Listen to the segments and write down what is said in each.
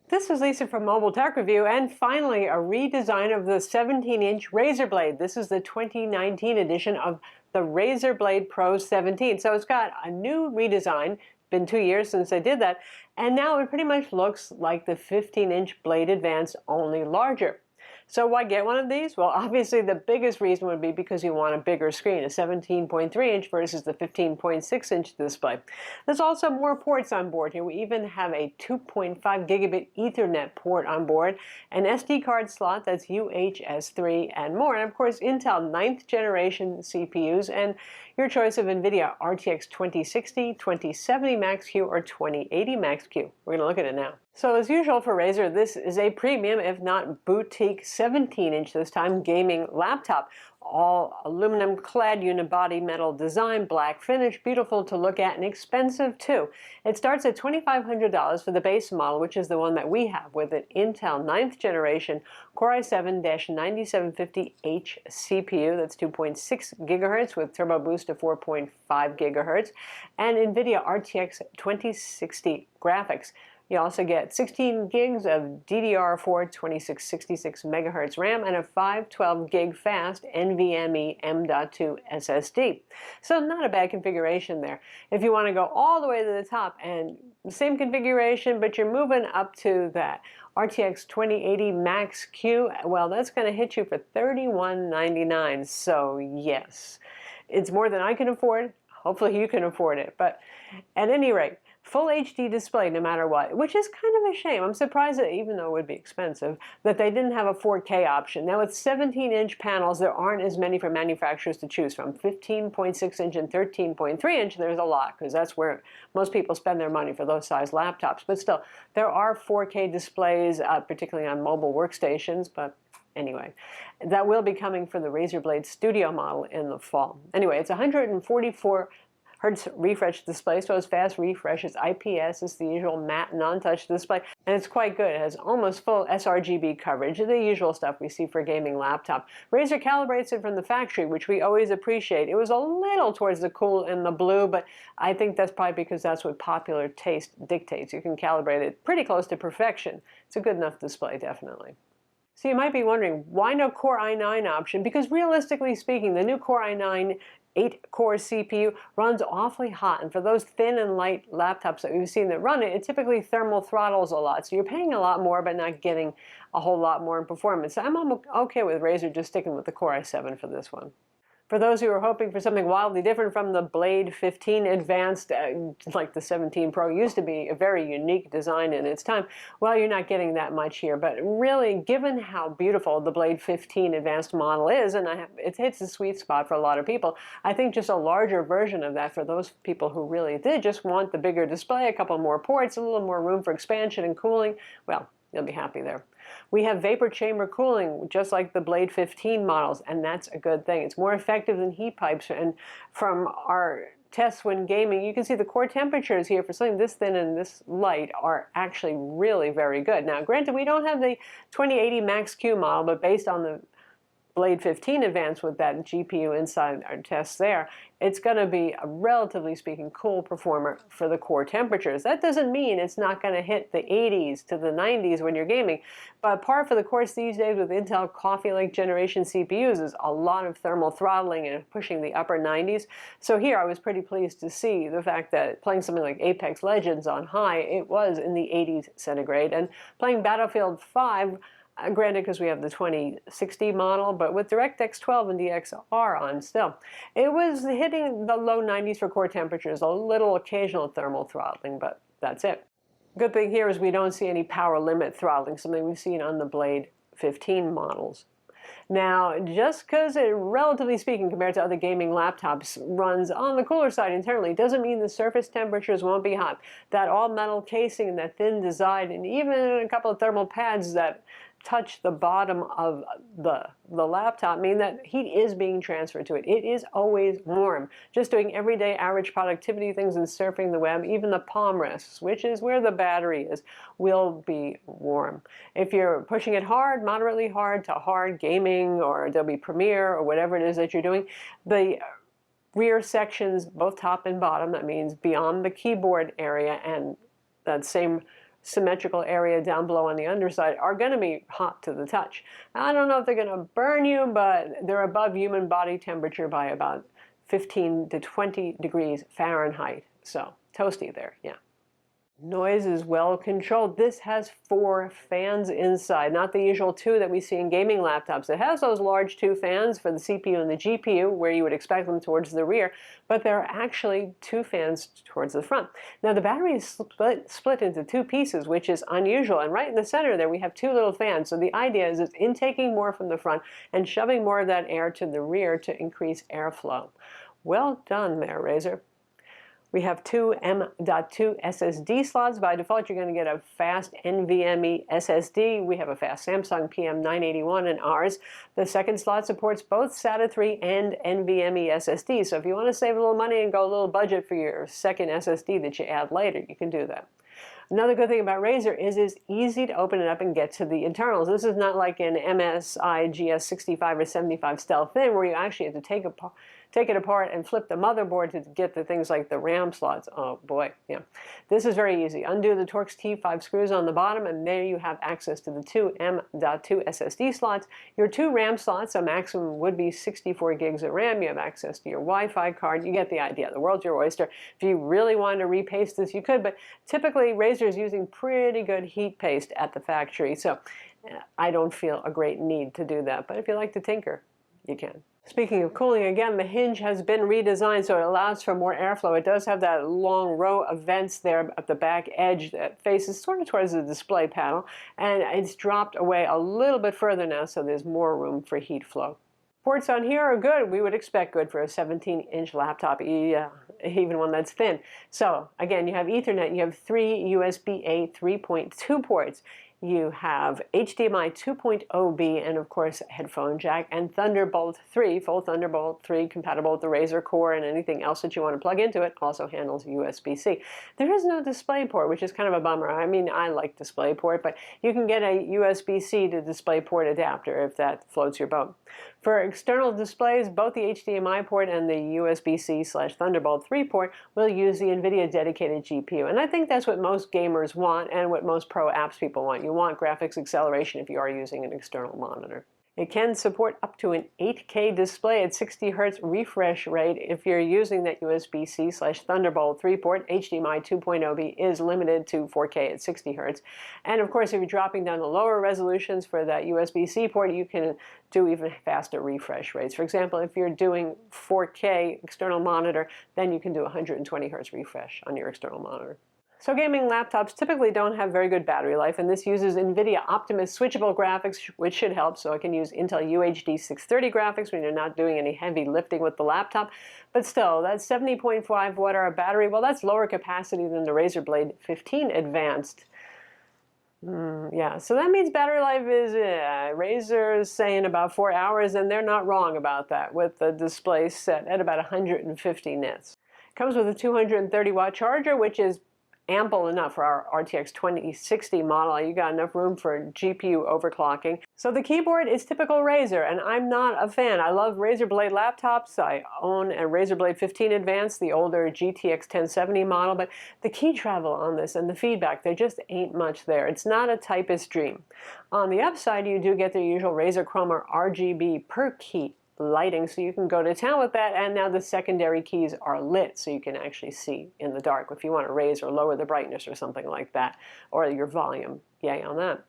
This is Lisa from MobileTechReview, and finally a redesign of the 17-inch Razer Blade. This is the 2019 edition of the Razer Blade Pro 17. So it's got a new redesign. Been 2 years since I did that, and now it pretty much looks like the 15-inch Blade Advance, only larger. So why get one of these? Well, obviously the biggest reason would be because you want a bigger screen, a 17.3-inch versus the 15.6-inch display. There's also more ports on board here. We even have a 2.5 gigabit Ethernet port on board, an SD card slot that's UHS 3, and more. And of course, Intel 9th generation CPUs, and your choice of NVIDIA RTX 2060, 2070 Max-Q, or 2080 Max-Q. We're going to look at it now. So as usual for Razer, this is a premium, if not boutique, 17-inch this time gaming laptop. All aluminum clad unibody metal design, black finish, beautiful to look at and expensive too. It starts at $2,500 for the base model, which is the one that we have with an Intel 9th generation Core i7-9750H CPU. That's 2.6 gigahertz with turbo boost to 4.5 gigahertz, and NVIDIA RTX 2060 graphics. You also get 16 gigs of DDR4 2666 megahertz RAM and a 512 gig fast NVMe M.2 SSD. So not a bad configuration there. If you want to go all the way to the top and the same configuration, but you're moving up to that RTX 2080 Max-Q, well, that's going to hit you for $3199. So yes, it's more than I can afford. Hopefully you can afford it. But at any rate, full HD display no matter what, which is kind of a shame. I'm surprised that, even though it would be expensive, that they didn't have a 4K option. Now with 17-inch panels, there aren't as many for manufacturers to choose from. 15.6-inch and 13.3-inch, there's a lot, because that's where most people spend their money for those size laptops. But still, there are 4K displays, particularly on mobile workstations, but anyway, that will be coming for the Razer Blade Studio model in the fall. Anyway, it's 144 Hertz refresh display, so it's fast refresh. It's IPS. It's the usual matte non-touch display, and it's quite good. It has almost full sRGB coverage, the usual stuff we see for a gaming laptop. Razer calibrates it from the factory, which we always appreciate. It was a little towards the cool and the blue, but I think that's probably because that's what popular taste dictates. You can calibrate it pretty close to perfection. It's a good enough display, definitely. So you might be wondering, why no Core i9 option? Because realistically speaking, the new Core i9 8-core CPU runs awfully hot, and for those thin and light laptops that we've seen that run it, it typically thermal throttles a lot. So you're paying a lot more but not getting a whole lot more in performance. So I'm okay with Razer just sticking with the Core i7 for this one. For those who are hoping for something wildly different from the Blade 15 Advanced, like the 17 Pro used to be, a very unique design in its time, well, you're not getting that much here. But really, given how beautiful the Blade 15 Advanced model is, and it hits the sweet spot for a lot of people, I think just a larger version of that for those people who really did just want the bigger display, a couple more ports, a little more room for expansion and cooling, well, you'll be happy there. We have vapor chamber cooling, just like the Blade 15 models, and that's a good thing. It's more effective than heat pipes, and from our tests when gaming, you can see the core temperatures here for something this thin and this light are actually really very good. Now, granted, we don't have the 2080 Max-Q model, but based on the Blade 15 Advanced with that GPU inside our tests there, it's going to be a, relatively speaking, cool performer for the core temperatures. That doesn't mean it's not going to hit the 80s to the 90s when you're gaming, but par for the course these days with Intel Coffee Lake generation CPUs is a lot of thermal throttling and pushing the upper 90s. So here I was pretty pleased to see the fact that playing something like Apex Legends on high, it was in the 80s centigrade, and playing Battlefield 5, granted, because we have the 2060 model, but with DirectX 12 and DXR on still, it was hitting the low 90s for core temperatures, a little occasional thermal throttling, but that's it. Good thing here is we don't see any power limit throttling, something we've seen on the Blade 15 models. Now, just because it, relatively speaking, compared to other gaming laptops, runs on the cooler side internally, doesn't mean the surface temperatures won't be hot. That all-metal casing and that thin design, and even a couple of thermal pads that touch the bottom of the laptop mean that heat is being transferred to it. It is always warm. Just doing everyday average productivity things and surfing the web, even the palm rests, which is where the battery is, will be warm. If you're pushing it hard, moderately hard to hard gaming or Adobe Premiere or whatever it is that you're doing, the rear sections, both top and bottom, that means beyond the keyboard area and that same symmetrical area down below on the underside, are going to be hot to the touch. I don't know if they're going to burn you, but they're above human body temperature by about 15 to 20 degrees Fahrenheit. So toasty there, yeah. Noise is well controlled. This has 4 fans inside, not the usual 2 that we see in gaming laptops. It has those large 2 fans for the CPU and the GPU, where you would expect them towards the rear, but there are actually 2 fans towards the front. Now the battery is split into 2 pieces, which is unusual, and right in the center there we have 2 little fans. So the idea is it's intaking more from the front and shoving more of that air to the rear to increase airflow. Well done there, Razer. We have 2 M.2 SSD slots. By default, you're going to get a fast NVMe SSD. We have a fast Samsung PM981 in ours. The second slot supports both SATA 3 and NVMe SSD. So if you want to save a little money and go a little budget for your second SSD that you add later, you can do that. Another good thing about Razer is it's easy to open it up and get to the internals. This is not like an MSI GS65 or 75 Stealth Thin, where you actually have to take it apart and flip the motherboard to get the things like the RAM slots. Oh boy, yeah. This is very easy. Undo the Torx T5 screws on the bottom, and there you have access to the 2 M.2 SSD slots. Your 2 RAM slots, a maximum would be 64 gigs of RAM. You have access to your Wi-Fi card. You get the idea. The world's your oyster. If you really wanted to repaste this, you could, but typically Razer is using pretty good heat paste at the factory, so I don't feel a great need to do that. But if you like to tinker, you can. Speaking of cooling, again, the hinge has been redesigned so it allows for more airflow. It does have that long row of vents there at the back edge that faces sort of towards the display panel, and it's dropped away a little bit further now, so there's more room for heat flow. Ports on here are good. We would expect good for a 17-inch laptop, even one that's thin. So again, you have Ethernet, you have 3 USB-A 3.2 ports. You have HDMI 2.0B and, of course, headphone jack, and Thunderbolt 3, full Thunderbolt 3 compatible with the Razer Core, and anything else that you want to plug into it also handles USB-C. There is no DisplayPort, which is kind of a bummer. I mean, I like DisplayPort, but you can get a USB-C to DisplayPort adapter if that floats your boat. For external displays, both the HDMI port and the USB-C/Thunderbolt 3 port will use the NVIDIA dedicated GPU. And I think that's what most gamers want and what most pro apps people want. You want graphics acceleration if you are using an external monitor. It can support up to an 8K display at 60 Hz refresh rate if you're using that USB-C/Thunderbolt 3 port. HDMI 2.0B is limited to 4K at 60 Hz. And of course, if you're dropping down the lower resolutions for that USB-C port, you can do even faster refresh rates. For example, if you're doing 4K external monitor, then you can do 120 Hz refresh on your external monitor. So gaming laptops typically don't have very good battery life, and this uses NVIDIA Optimus switchable graphics, which should help. So it can use Intel UHD 630 graphics when you're not doing any heavy lifting with the laptop. But still, that 70.5 watt-hour battery, well, that's lower capacity than the Razer Blade 15 Advanced. Yeah, so that means battery life is, Razer's saying about 4 hours, and they're not wrong about that, with the display set at about 150 nits. Comes with a 230-watt charger, which is ample enough for our RTX 2060 model. You got enough room for GPU overclocking. So the keyboard is typical Razer, and I'm not a fan. I love Razer Blade laptops. I own a Razer Blade 15 Advanced, the older GTX 1070 model, but the key travel on this and the feedback, there just ain't much there. It's not a typist dream. On the upside, you do get the usual Razer Chroma RGB per key lighting, so you can go to town with that, and now the secondary keys are lit so you can actually see in the dark if you want to raise or lower the brightness or something like that, or your volume. Yay on that.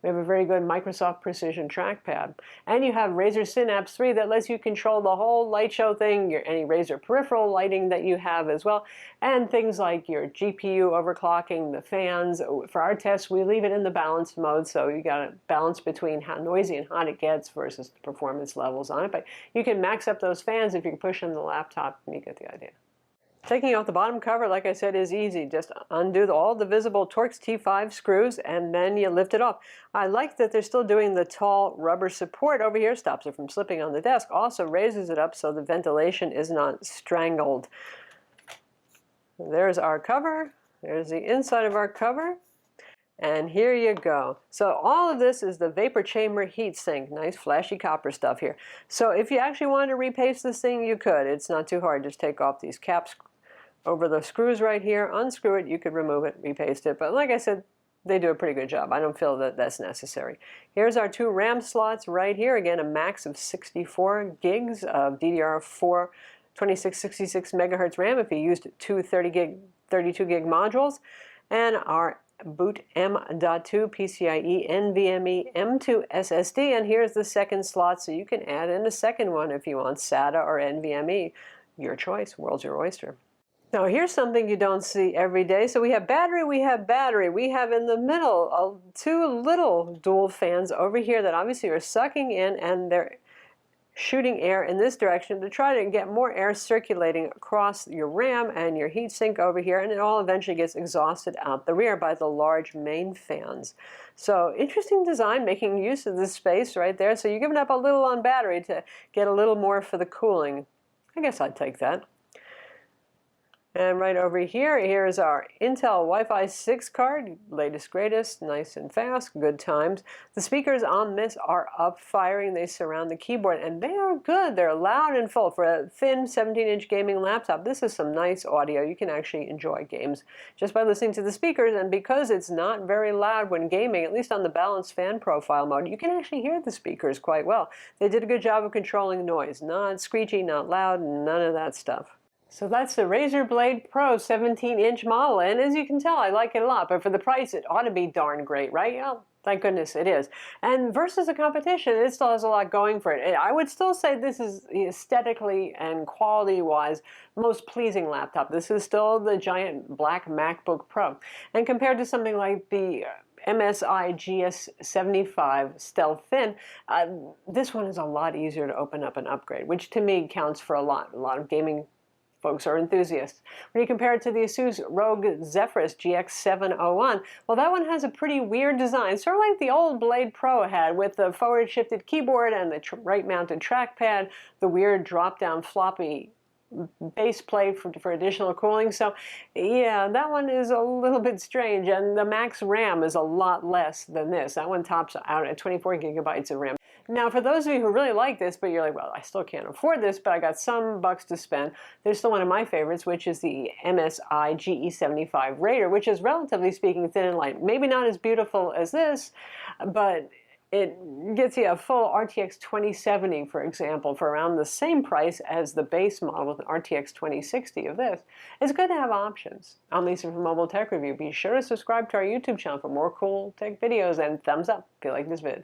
We have a very good Microsoft Precision trackpad. And you have Razer Synapse 3 that lets you control the whole light show thing, any Razer peripheral lighting that you have as well, and things like your GPU overclocking, the fans. For our tests, we leave it in the balance mode, so you got a balance between how noisy and hot it gets versus the performance levels on it. But you can max up those fans if you push in the laptop, and you get the idea. Taking off the bottom cover, like I said, is easy. Just undo all the visible Torx T5 screws, and then you lift it off. I like that they're still doing the tall rubber support over here, stops it from slipping on the desk, also raises it up so the ventilation is not strangled. There's our cover. There's the inside of our cover. And here you go. So all of this is the vapor chamber heatsink. Nice flashy copper stuff here. So if you actually wanted to repaste this thing, you could. It's not too hard. Just take off these caps over the screws right here, unscrew it, you could remove it, repaste it. But like I said, they do a pretty good job. I don't feel that that's necessary. Here's our two RAM slots right here. Again, a max of 64 gigs of DDR4 2666 megahertz RAM if you used two 32 gig modules. And our boot M.2 PCIe NVMe M.2 SSD. And here's the second slot, so you can add in a second one if you want SATA or NVMe. Your choice, world's your oyster. Now here's something you don't see every day. So we have battery, we have battery. We have in the middle two little dual fans over here that obviously are sucking in, and they're shooting air in this direction to try to get more air circulating across your RAM and your heatsink over here, and it all eventually gets exhausted out the rear by the large main fans. So interesting design, making use of this space right there. So you're giving up a little on battery to get a little more for the cooling. I guess I'd take that. And right over here, here's our Intel Wi-Fi 6 card, latest greatest, nice and fast, good times. The speakers on this are up firing, they surround the keyboard, and they are good. They're loud and full. For a thin 17-inch gaming laptop, this is some nice audio. You can actually enjoy games just by listening to the speakers, and because it's not very loud when gaming, at least on the balanced fan profile mode, you can actually hear the speakers quite well. They did a good job of controlling noise. Not screechy, not loud, none of that stuff. So that's the Razer Blade Pro 17-inch model, and as you can tell, I like it a lot, but for the price, it ought to be darn great, right? Well, thank goodness it is. And versus the competition, it still has a lot going for it. I would still say this is aesthetically and quality-wise most pleasing laptop. This is still the giant black MacBook Pro. And compared to something like the MSI GS75 Stealth Thin, this one is a lot easier to open up and upgrade, which to me counts for a lot. A lot of gaming folks are enthusiasts. When you compare it to the Asus ROG Zephyrus GX701, well, that one has a pretty weird design, sort of like the old Blade Pro had, with the forward-shifted keyboard and the right-mounted trackpad, the weird drop-down floppy base plate for additional cooling. So yeah, that one is a little bit strange, and the max RAM is a lot less than this. That one tops out at 24 gigabytes of RAM. Now, for those of you who really like this, but you're like, well, I still can't afford this, but I got some bucks to spend, there's still one of my favorites, which is the MSI GE75 Raider, which is, relatively speaking, thin and light. Maybe not as beautiful as this, but it gets you a full RTX 2070, for example, for around the same price as the base model with an RTX 2060 of this. It's good to have options. I'm Lisa from MobileTechReview. Be sure to subscribe to our YouTube channel for more cool tech videos, and thumbs up if you like this vid.